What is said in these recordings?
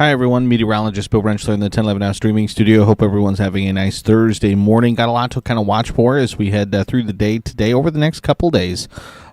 Hi, everyone. Meteorologist Bill Rentschler in the 1011 Now streaming studio. Hope everyone's having a nice Thursday morning. Got a lot to kind of watch for as we head through the day today over the next couple days.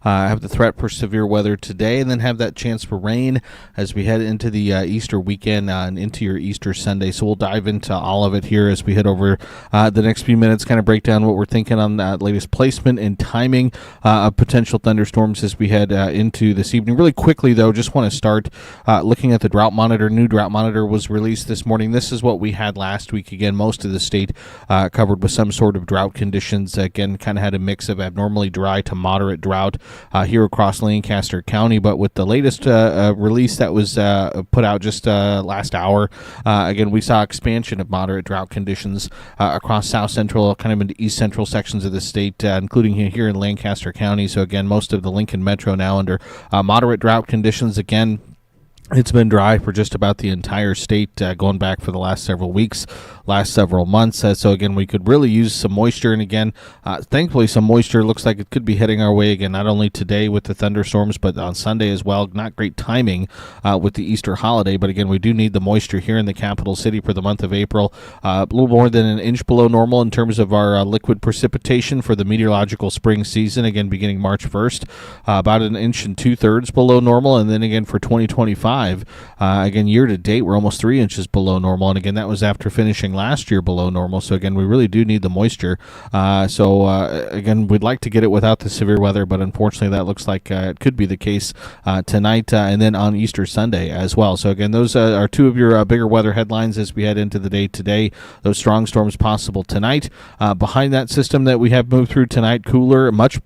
Have the threat for severe weather today, and then have that chance for rain as we head into the Easter weekend and into your Easter Sunday. So we'll dive into all of it here as we head over the next few minutes, kind of break down what we're thinking on that latest placement and timing of potential thunderstorms as we head into this evening. Really quickly, though, just want to start looking at the drought monitor. New drought monitor was released this morning. This is what we had last week. Again, most of the state covered with some sort of drought conditions. Again, kind of had a mix of abnormally dry to moderate drought here across Lancaster County, but with the latest release that was put out just last hour, again, we saw expansion of moderate drought conditions across south central, kind of into east central sections of the state, including here in Lancaster County. So again, most of the Lincoln Metro now under moderate drought conditions. Again, it's been dry for just about the entire state going back for the last several weeks, last several months. So, again, we could really use some moisture. And, again, thankfully, some moisture looks like it could be heading our way again, not only today with the thunderstorms, but on Sunday as well. Not great timing with the Easter holiday. But, again, we do need the moisture here in the capital city for the month of April. A little more than an inch below normal in terms of our liquid precipitation for the meteorological spring season, again, beginning March 1st. About an inch and 2/3 below normal. And then, again, for 2025, again, year to date, we're almost 3 inches below normal. And again, that was after finishing last year below normal. So again, we really do need the moisture. Again, we'd like to get it without the severe weather, but unfortunately that looks like it could be the case tonight and then on Easter Sunday as well. So again, those are two of your bigger weather headlines as we head into the day today. Those strong storms possible tonight. Behind that system that we have moved through tonight, cooler, much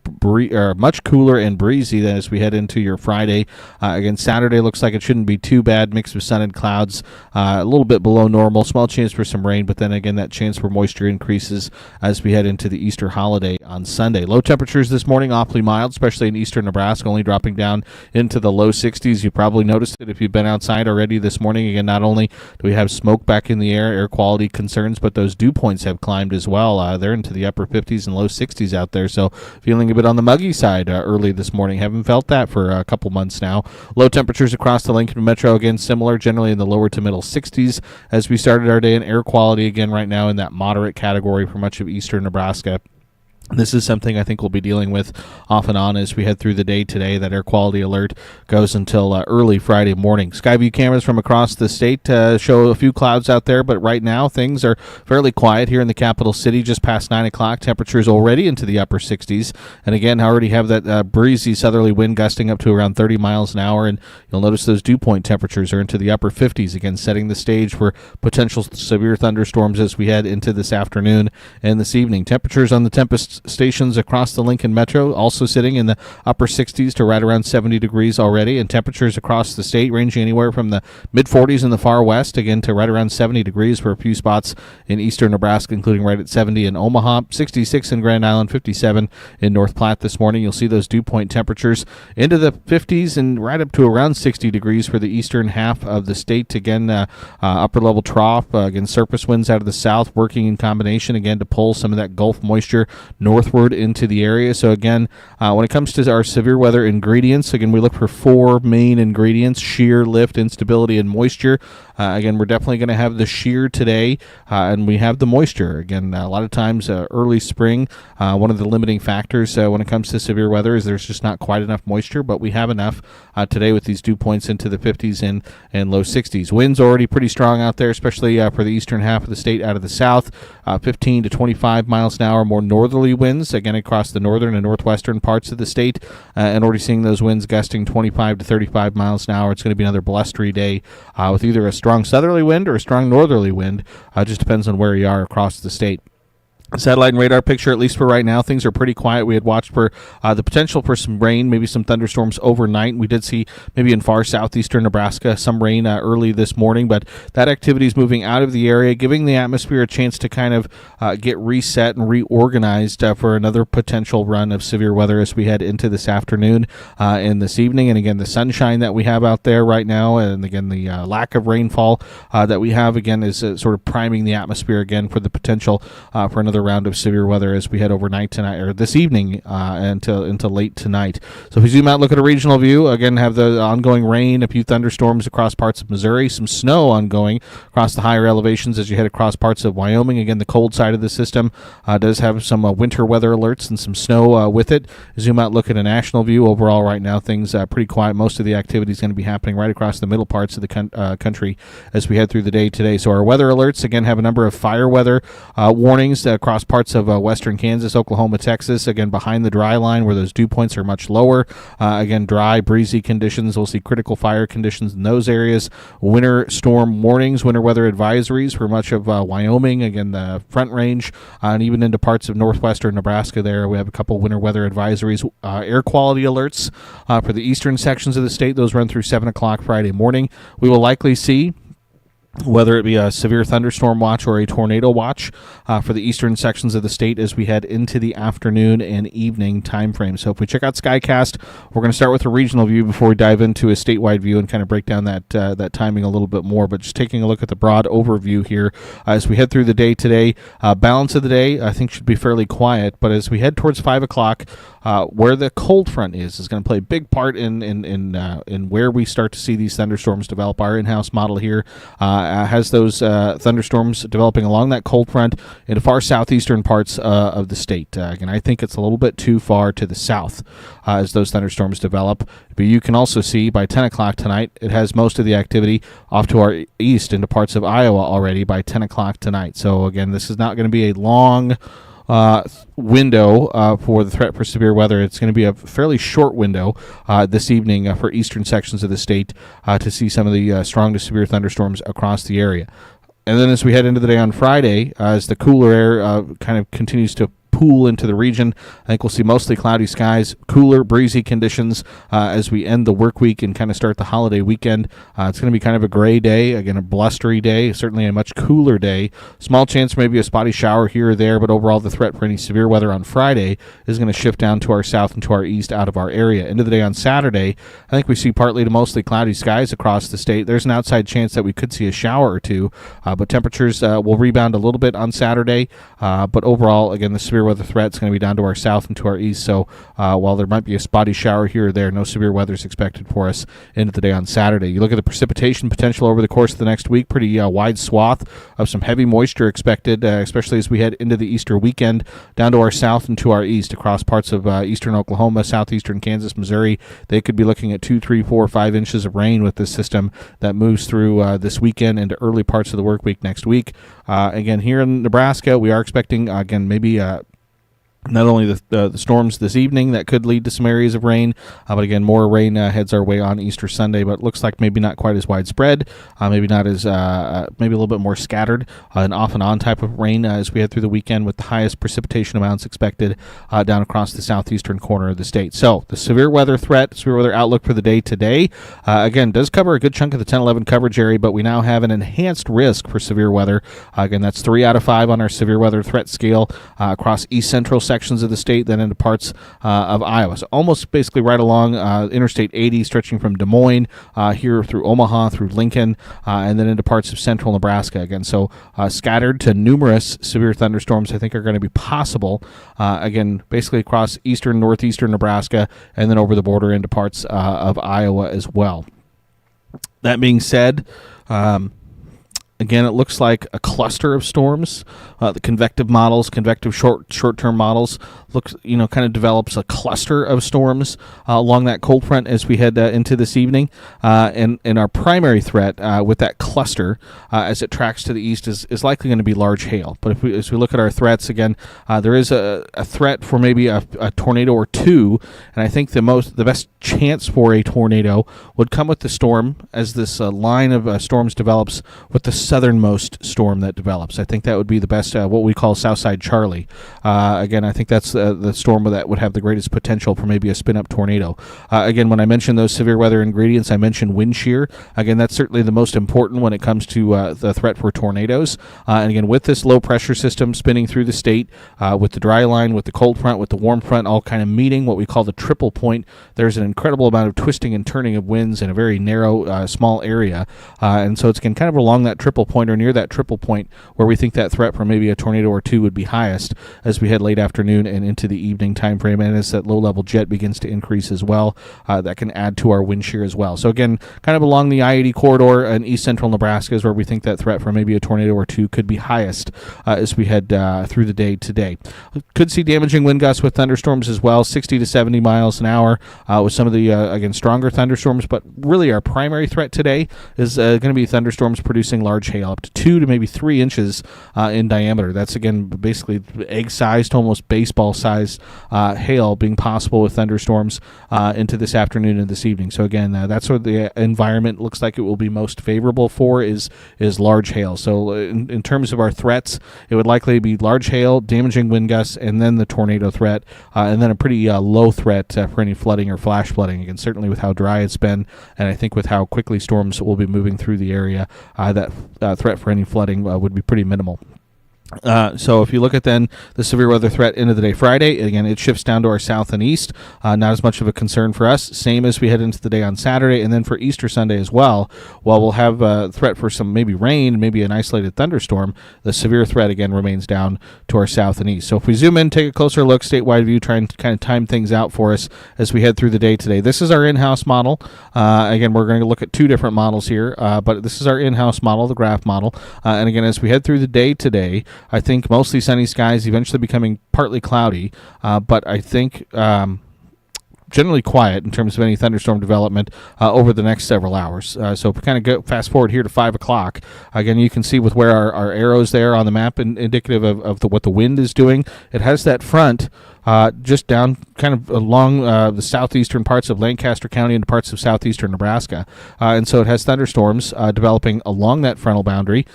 cooler and breezy as we head into your Friday. Again, Saturday looks like it shouldn't be too bad, mixed with sun and clouds, a little bit below normal, small chance for some rain, but then again that chance for moisture increases as we head into the Easter holiday on Sunday. Low temperatures this morning, awfully mild, especially in eastern Nebraska, only dropping down into the low 60s. You probably noticed it if you've been outside already this morning. Again, not only do we have smoke back in the air quality concerns, but those dew points have climbed as well. They're into the upper 50s and low 60s out there, so feeling a bit on the muggy side early this morning. Haven't felt that for a couple months now. Low temperatures across the Lincoln Metro, again, similar, generally in the lower to middle 60s as we started our day, and air quality, again, right now in that moderate category for much of eastern Nebraska. This is something I think we'll be dealing with off and on as we head through the day today. That air quality alert goes until early Friday morning. Skyview cameras from across the state show a few clouds out there, but right now things are fairly quiet here in the capital city. Just past 9 o'clock, temperatures already into the upper 60s. And again, I already have that breezy southerly wind gusting up to around 30 miles an hour. And you'll notice those dew point temperatures are into the upper 50s, again, setting the stage for potential severe thunderstorms as we head into this afternoon and this evening. Temperatures on the Tempest stations across the Lincoln Metro also sitting in the upper 60s to right around 70 degrees already, and temperatures across the state ranging anywhere from the mid-40s in the far west, again, to right around 70 degrees for a few spots in eastern Nebraska, including right at 70 in Omaha, 66 in Grand Island, 57 in North Platte this morning. You'll see those dew point temperatures into the 50s and right up to around 60 degrees for the eastern half of the state. Again, upper level trough, again, surface winds out of the south working in combination, again, to pull some of that Gulf moisture northward into the area. So again, when it comes to our severe weather ingredients, again, we look for 4 main ingredients: shear, lift, instability, and moisture. Again, we're definitely going to have the shear today, and we have the moisture. Again, a lot of times early spring, one of the limiting factors when it comes to severe weather is there's just not quite enough moisture, but we have enough today with these dew points into the 50s and low 60s. Winds already pretty strong out there, especially for the eastern half of the state out of the south, 15 to 25 miles an hour, more northerly winds, again, across the northern and northwestern parts of the state, and already seeing those winds gusting 25 to 35 miles an hour. It's going to be another blustery day with either a strong southerly wind or a strong northerly wind. Just depends on where you are across the state. Satellite and radar picture, at least for right now, things are pretty quiet. We had watched for the potential for some rain, maybe some thunderstorms overnight. We did see maybe in far southeastern Nebraska some rain early this morning, but that activity is moving out of the area, giving the atmosphere a chance to kind of get reset and reorganized for another potential run of severe weather as we head into this afternoon and this evening. And again, the sunshine that we have out there right now, and again, the lack of rainfall that we have, again, is sort of priming the atmosphere again for the potential for another another round of severe weather as we head overnight tonight, or this evening until late tonight. So if we zoom out, look at a regional view, again, have the ongoing rain, a few thunderstorms across parts of Missouri, some snow ongoing across the higher elevations as you head across parts of Wyoming. Again, the cold side of the system does have some winter weather alerts and some snow with it. Zoom out, look at a national view. Overall, right now, things pretty quiet. Most of the activity is going to be happening right across the middle parts of the country as we head through the day today. So our weather alerts, again, have a number of fire weather warnings across parts of western Kansas, Oklahoma, Texas, again, behind the dry line where those dew points are much lower. Again, dry, breezy conditions. We'll see critical fire conditions in those areas. Winter storm warnings, winter weather advisories for much of Wyoming, again, the Front Range, and even into parts of northwestern Nebraska there. We have a couple winter weather advisories. Air quality alerts for the eastern sections of the state. Those run through 7 o'clock Friday morning. We will likely see, whether it be a severe thunderstorm watch or a tornado watch for the eastern sections of the state as we head into the afternoon and evening time frame. So if we check out SkyCast, we're going to start with a regional view before we dive into a statewide view and kind of break down that timing a little bit more. But just taking a look at the broad overview here as we head through the day today, balance of the day I think should be fairly quiet. But as we head towards 5 o'clock, where the cold front is going to play a big part in where we start to see these thunderstorms develop. Our in-house model here has those thunderstorms developing along that cold front in the far southeastern parts of the state. And I think it's a little bit too far to the south as those thunderstorms develop. But you can also see by 10 o'clock tonight, it has most of the activity off to our east into parts of Iowa already by 10 o'clock tonight. So again, this is not going to be a long window for the threat for severe weather. It's going to be a fairly short window this evening for eastern sections of the state to see some of the strong to severe thunderstorms across the area. And then as we head into the day on Friday, as the cooler air kind of continues to pool into the region, I think we'll see mostly cloudy skies, cooler, breezy conditions as we end the work week and kind of start the holiday weekend. It's going to be kind of a gray day, again, a blustery day, certainly a much cooler day. Small chance maybe a spotty shower here or there, but overall the threat for any severe weather on Friday is going to shift down to our south and to our east out of our area. End of the day on Saturday, I think we see partly to mostly cloudy skies across the state. There's an outside chance that we could see a shower or two, but temperatures will rebound a little bit on Saturday. But overall, again, the severe weather threat is going to be down to our south and to our east. So while there might be a spotty shower here or there, no severe weather is expected for us into the day on Saturday. You look at the precipitation potential over the course of the next week, pretty wide swath of some heavy moisture expected, especially as we head into the Easter weekend, down to our south and to our east across parts of eastern Oklahoma, southeastern Kansas, Missouri. They could be looking at 2, 3, 4, 5 inches of rain with this system that moves through this weekend into early parts of the work week next week. Again, here in Nebraska, we are expecting, again, maybe not only the storms this evening that could lead to some areas of rain, but again, more rain heads our way on Easter Sunday, but looks like maybe not quite as widespread, maybe not as, maybe a little bit more scattered, an off and on type of rain as we head through the weekend with the highest precipitation amounts expected down across the southeastern corner of the state. So the severe weather threat, severe weather outlook for the day today, again, does cover a good chunk of the 10-11 coverage area, but we now have an enhanced risk for severe weather. Again, that's 3 out of 5 on our severe weather threat scale across east central sections of the state, then into parts of Iowa. So almost basically right along Interstate 80, stretching from Des Moines here through Omaha, through Lincoln, and then into parts of central Nebraska. Again, so scattered to numerous severe thunderstorms I think are going to be possible, again, basically across eastern, northeastern Nebraska, and then over the border into parts of Iowa as well. That being said, again, it looks like a cluster of storms. The convective models, convective short-term models, kind of develops a cluster of storms along that cold front as we head into this evening. And our primary threat with that cluster as it tracks to the east is likely going to be large hail. But as we look at our threats, again, there is a threat for maybe a tornado or two. And I think the best chance for a tornado would come with the storm as this line of storms develops with the southernmost storm that develops. I think that would be the best, what we call Southside Charlie. Again, I think that's the storm that would have the greatest potential for maybe a spin-up tornado. Again, when I mentioned those severe weather ingredients, I mentioned wind shear. Again, that's certainly the most important when it comes to the threat for tornadoes. And again, with this low-pressure system spinning through the state, with the dry line, with the cold front, with the warm front, all kind of meeting what we call the triple point, there's an incredible amount of twisting and turning of winds in a very narrow, small area. And so it's kind of along that triple triple point or near that triple point where we think that threat for maybe a tornado or two would be highest as we head late afternoon and into the evening time frame. And as that low-level jet begins to increase as well, that can add to our wind shear as well. So again, kind of along the I-80 corridor in east central Nebraska is where we think that threat for maybe a tornado or two could be highest as we head through the day today. Could see damaging wind gusts with thunderstorms as well, 60 to 70 miles an hour with some of the, again, stronger thunderstorms. But really our primary threat today is going to be thunderstorms producing large hail, up to 2 to maybe 3 inches in diameter. That's, again, basically egg-sized, almost baseball-sized hail being possible with thunderstorms into this afternoon and this evening. So again, that's what the environment looks like it will be most favorable for is large hail. So in terms of our threats, it would likely be large hail, damaging wind gusts, and then the tornado threat, and then a pretty low threat for any flooding or flash flooding. Again, certainly with how dry it's been, and I think with how quickly storms will be moving through the area, that threat for any flooding would be pretty minimal. So if you look at then the severe weather threat into the day Friday, again, it shifts down to our south and east. Not as much of a concern for us. Same as we head into the day on Saturday, and then for Easter Sunday as well. While we'll have a threat for some maybe rain, maybe an isolated thunderstorm, the severe threat again remains down to our south and east. So if we zoom in, take a closer look, statewide view, try and kind of time things out for us as we head through the day today. This is our in-house model. Again, we're going to look at 2 different models here, but this is our in-house model, the graph model. And again, as we head through the day today, I think mostly sunny skies, eventually becoming partly cloudy, but I think generally quiet in terms of any thunderstorm development over the next several hours. So if we kind of go fast forward here to 5 o'clock, again, you can see with where our arrows there on the map indicative of what the wind is doing. It has that front just down kind of along the southeastern parts of Lancaster County and parts of southeastern Nebraska. And so it has thunderstorms developing along that frontal boundary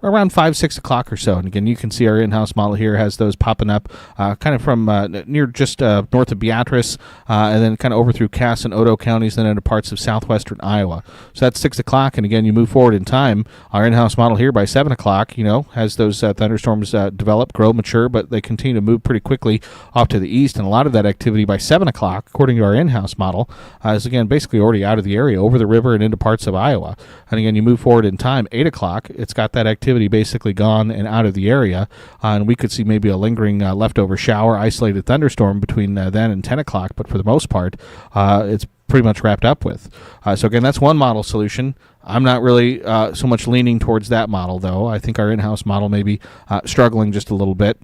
around 5-6 o'clock or so. And again, you can see our in-house model here has those popping up kind of from near just north of Beatrice and then kind of over through Cass and Otoe counties, then into parts of southwestern Iowa. So that's 6 o'clock. And again, you move forward in time. Our in-house model here by 7 o'clock, has those thunderstorms develop, grow, mature, but they continue to move pretty quickly off to the east. And a lot of that activity by 7 o'clock, according to our in-house model, is again basically already out of the area, over the river and into parts of Iowa. And again, you move forward in time, 8 o'clock, it's got that activity basically gone and out of the area, and we could see maybe a lingering leftover shower, isolated thunderstorm between then and 10 o'clock, but for the most part, it's pretty much wrapped up with. So again, that's one model solution. I'm not really so much leaning towards that model, though. I think our in-house model may be struggling just a little bit.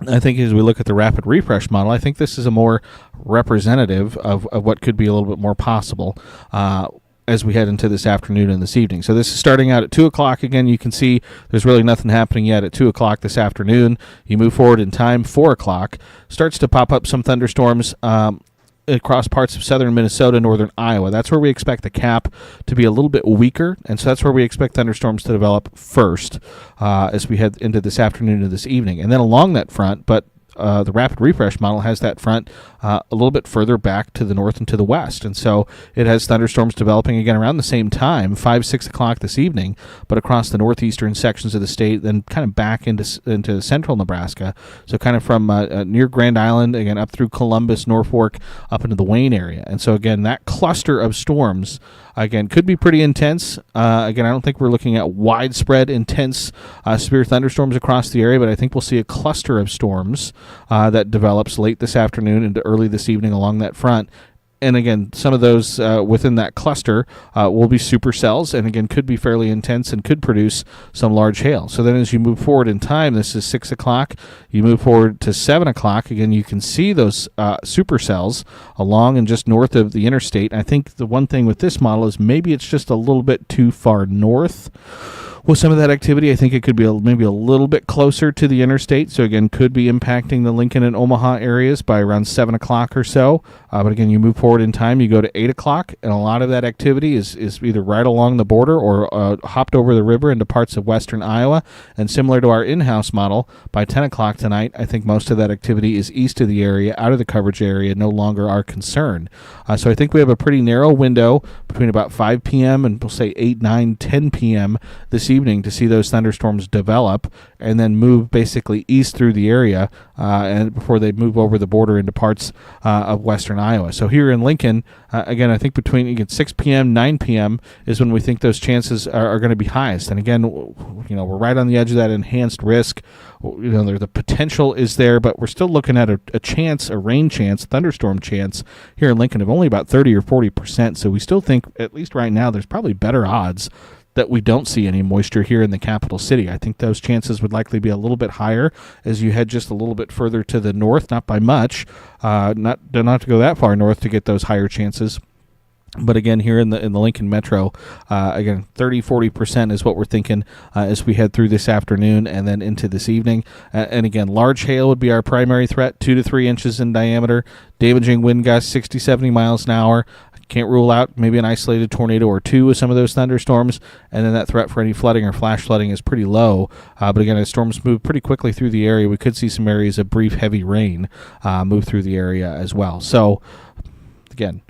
I think as we look at the rapid refresh model, I think this is a more representative of what could be a little bit more possible as we head into this afternoon and this evening. So this is starting out at 2 o'clock. Again, you can see there's really nothing happening yet at 2 o'clock this afternoon. You move forward in time, 4 o'clock, starts to pop up some thunderstorms across parts of southern Minnesota, northern Iowa. That's where we expect the cap to be a little bit weaker, and so that's where we expect thunderstorms to develop first as we head into this afternoon and this evening. And then along that front, but the rapid refresh model has that front a little bit further back to the north and to the west. And so it has thunderstorms developing again around the same time, 5-6 o'clock this evening, but across the northeastern sections of the state, then kind of back into central Nebraska. So kind of from near Grand Island, again, up through Columbus, Norfolk, up into the Wayne area. And so again, that cluster of storms, again, could be pretty intense. Again, I don't think we're looking at widespread, intense, severe thunderstorms across the area, but I think we'll see a cluster of storms that develops late this afternoon into early this evening along that front. And again, some of those within that cluster will be supercells, and again, could be fairly intense and could produce some large hail. So then as you move forward in time, this is 6 o'clock, you move forward to 7 o'clock, again, you can see those supercells along and just north of the interstate. I think the one thing with this model is maybe it's just a little bit too far north. With some of that activity, I think it could be maybe a little bit closer to the interstate. So again, could be impacting the Lincoln and Omaha areas by around 7 o'clock or so. But again, you move forward in time, you go to 8 o'clock, and a lot of that activity is either right along the border or hopped over the river into parts of western Iowa. And similar to our in-house model, by 10 o'clock tonight, I think most of that activity is east of the area, out of the coverage area, no longer our concern. So I think we have a pretty narrow window between about 5 p.m. and we'll say 8, 9, 10 p.m. this evening to see those thunderstorms develop and then move basically east through the area and before they move over the border into parts of western Iowa. So here in Lincoln, again, I think between 6 p.m., 9 p.m. is when we think those chances are going to be highest. And again, we're right on the edge of that enhanced risk. The potential is there, but we're still looking at a rain chance, thunderstorm chance here in Lincoln of only about 30 or 40%. So we still think, at least right now, there's probably better odds that we don't see any moisture here in the capital city. I think those chances would likely be a little bit higher as you head just a little bit further to the north, not by much, not to go that far north to get those higher chances. But again, here in the Lincoln metro, 30-40% is what we're thinking as we head through this afternoon and then into this evening. And again, large hail would be our primary threat, 2 to 3 inches in diameter, damaging wind gusts 60-70 miles an hour. Can't rule out maybe an isolated tornado or two with some of those thunderstorms, and then that threat for any flooding or flash flooding is pretty low. But again, as storms move pretty quickly through the area, we could see some areas of brief heavy rain move through the area as well. So again,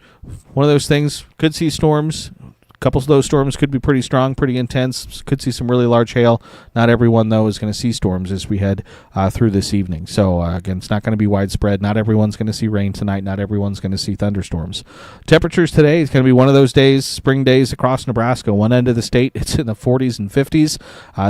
one of those things, could see storms. A couple of those storms could be pretty strong, pretty intense. Could see some really large hail. Not everyone, though, is going to see storms as we head through this evening. So, again, it's not going to be widespread. Not everyone's going to see rain tonight. Not everyone's going to see thunderstorms. Temperatures today is going to be one of those days, spring days across Nebraska. One end of the state, it's in the 40s and 50s.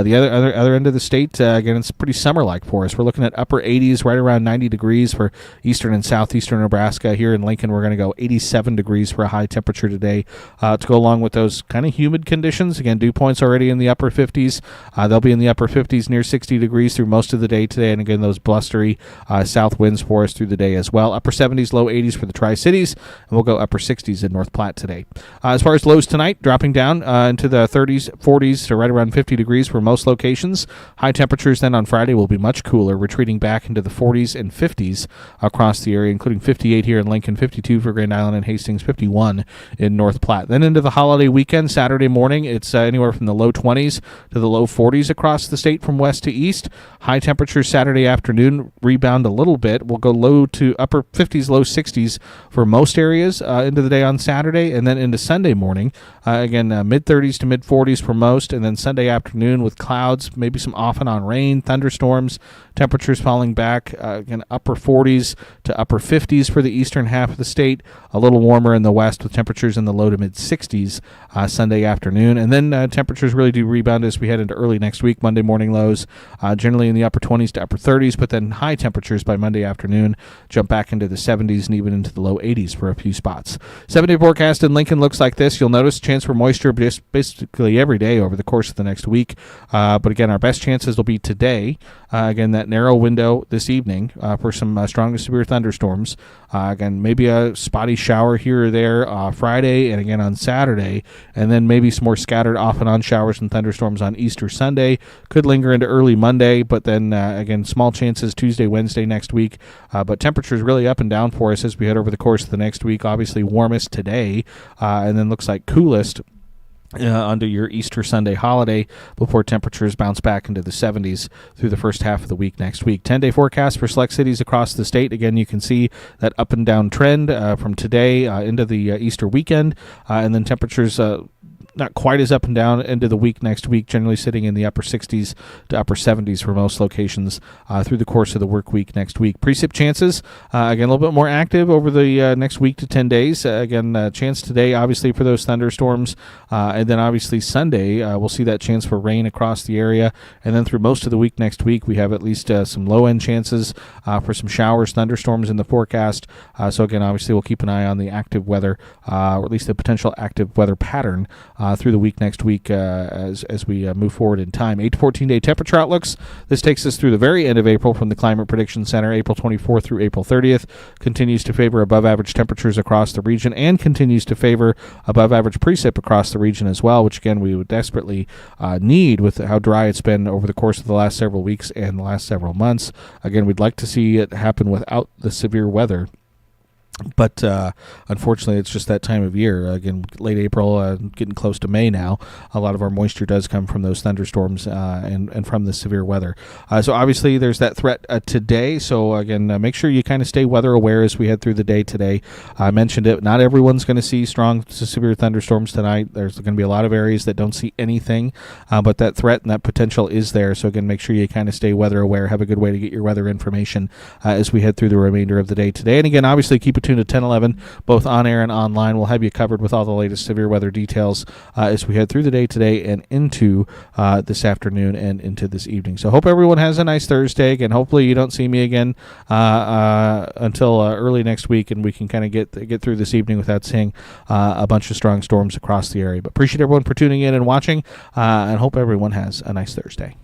The other end of the state, again, it's pretty summer-like for us. We're looking at upper 80s, right around 90 degrees for eastern and southeastern Nebraska. Here in Lincoln, we're going to go 87 degrees for a high temperature today to go along with those kind of humid conditions. Again, dew points already in the upper 50s. They'll be in the upper 50s near 60 degrees through most of the day today. And again, those blustery south winds for us through the day as well. Upper 70s, low 80s for the Tri-Cities. And we'll go upper 60s in North Platte today. As far as lows tonight, dropping down into the 30s, 40s to right around 50 degrees for most locations. High temperatures then on Friday will be much cooler, retreating back into the 40s and 50s across the area, including 58 here in Lincoln, 52 for Grand Island and Hastings, 51 in North Platte. Then into the holiday weekend, Saturday morning, it's anywhere from the low 20s to the low 40s across the state from west to east. High temperatures Saturday afternoon rebound a little bit. We'll go low to upper 50s, low 60s for most areas into the day on Saturday, and then into Sunday morning. Again, mid-30s to mid-40s for most, and then Sunday afternoon with clouds, maybe some off and on rain, thunderstorms, temperatures falling back, again, upper 40s to upper 50s for the eastern half of the state, a little warmer in the west with temperatures in the low to mid-60s Sunday afternoon. And then temperatures really do rebound as we head into early next week. Monday morning lows generally in the upper 20s to upper 30s, but then high temperatures by Monday afternoon jump back into the 70s and even into the low 80s for a few spots. 7-day forecast in Lincoln looks like this. You'll notice chance for moisture just basically every day over the course of the next week. But again, our best chances will be today. Again, that narrow window this evening for some strong to severe thunderstorms. Again, maybe a spotty shower here or there Friday and again on Saturday, and then maybe some more scattered off and on showers and thunderstorms on Easter Sunday. Could linger into early Monday, but then again, small chances Tuesday, Wednesday next week. But temperatures really up and down for us as we head over the course of the next week. Obviously warmest today, and then looks like coolest under your Easter Sunday holiday before temperatures bounce back into the 70s through the first half of the week next week. 10-day forecast for select cities across the state. Again, you can see that up and down trend from today into the Easter weekend, and then temperatures not quite as up and down into the week next week, generally sitting in the upper 60s to upper 70s for most locations through the course of the work week next week. Precip chances, again, a little bit more active over the next week to 10 days. Again, chance today, obviously, for those thunderstorms. And then, obviously, Sunday, we'll see that chance for rain across the area. And then through most of the week next week, we have at least some low-end chances for some showers, thunderstorms in the forecast. So, again, obviously, we'll keep an eye on the active weather, or at least the potential active weather pattern through the week next week as we move forward in time. 8 to 14-day temperature outlooks. This takes us through the very end of April from the Climate Prediction Center. April 24th through April 30th continues to favor above-average temperatures across the region and continues to favor above-average precip across the region as well, which, again, we would desperately need with how dry it's been over the course of the last several weeks and the last several months. Again, we'd like to see it happen without the severe weather But unfortunately, it's just that time of year. Again, late April, getting close to May now. A lot of our moisture does come from those thunderstorms and from the severe weather. So obviously, there's that threat today. So again, make sure you kind of stay weather aware as we head through the day today. I mentioned it. Not everyone's going to see strong to severe thunderstorms tonight. There's going to be a lot of areas that don't see anything, but that threat and that potential is there. So again, make sure you kind of stay weather aware. Have a good way to get your weather information as we head through the remainder of the day today. And again, obviously, keep it tuned to 1011, both on air and online. We'll have you covered with all the latest severe weather details as we head through the day today and into this afternoon and into this evening. So hope everyone has a nice Thursday. Again, hopefully you don't see me again until early next week, and we can kind of get through this evening without seeing a bunch of strong storms across the area. But appreciate everyone for tuning in and watching, and hope everyone has a nice Thursday.